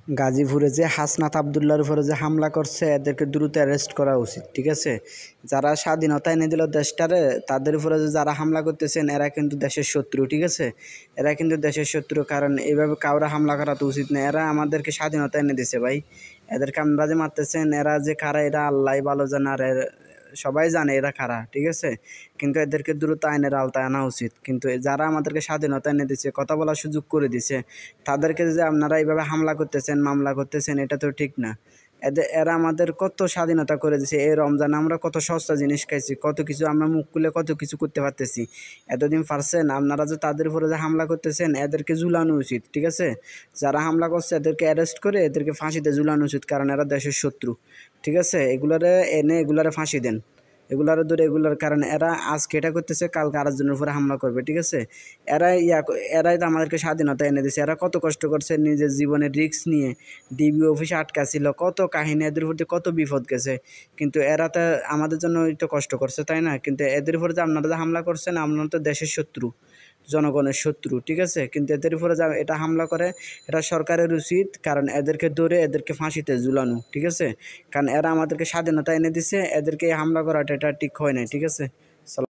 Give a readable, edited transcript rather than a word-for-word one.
গাজীপুরে যে হাসনাত আবদুল্লাহর উপরে যে হামলা করছে এদেরকে দ্রুত অ্যারেস্ট করা উচিত, ঠিক আছে। যারা স্বাধীনতা এনে দিল দেশটারে, তাদের উপরে যে যারা হামলা করতেছেন এরা কিন্তু দেশের শত্রু, ঠিক আছে। এরা কিন্তু দেশের শত্রু, কারণ এইভাবে কাউরে হামলা করা তো উচিত না। এরা আমাদেরকে স্বাধীনতা এনে দিছে ভাই, এদেরকে আমরা যে মারতেছেন এরা যে কারা এটা আল্লাহ ভালো জানে, আর সবাই জানে এরা কারা, ঠিক আছে। কিন্তু এদেরকে দ্রুত আইনের আওতায় আনা উচিত। কিন্তু যারা আমাদেরকে স্বাধীনতা এনে দিচ্ছে, কথা বলার সুযোগ করে দিছে, তাদেরকে যে আপনারা এইভাবে হামলা করতেছেন, মামলা করতেছেন, এটা তো ঠিক না। এরা আমাদের কত স্বাধীনতা করে দিছে। এই রমজানে আমরা কত সস্তা জিনিস খাইছি, কত কিছু আমরা মুখ খুলে কত কিছু করতে পারতেছি। এতদিন পারছেন আপনারা যে তাদের উপরে যে হামলা করতেছেন, এদেরকে ঝুলানো উচিত, ঠিক আছে। যারা হামলা করছে এদেরকে অ্যারেস্ট করে এদেরকে ফাঁসিতে ঝুলানো উচিত, কারণ এরা দেশের শত্রু, ঠিক আছে। এগুলারে এনে এগুলারে ফাঁসি দেন, এগুলার ধরে এগুলার, কারণ এরা আজকে এটা করতেছে, কালকে আরেকজনের উপরে হামলা করবে, ঠিক আছে। এরাই তো আমাদেরকে স্বাধীনতা এনে দিছে। এরা কত কষ্ট করছে, নিজের জীবনের রিস্ক নিয়ে ডিবি অফিসে আটকা ছিল, কত কাহিনী, এদের প্রতি কত বিপদ গেছে। কিন্তু এরা তো আমাদের জন্য একটু কষ্ট করছে, তাই না? কিন্তু এদের উপরে যে আপনারা যে হামলা করছেন, আপনারা তো দেশের শত্রু, জনগণের শত্রু, ঠিক আছে। কিন্তু এদের উপরে যা এটা হামলা করে, এটা সরকারের উচিত, কারণ এদেরকে ধরে এদেরকে ফাঁসিতে ঝুলানো, ঠিক আছে। কারণ এরা আমাদেরকে স্বাধীনতা এনে দিছে, এদেরকে হামলা করাটা এটা ঠিক হয় না, ঠিক আছে।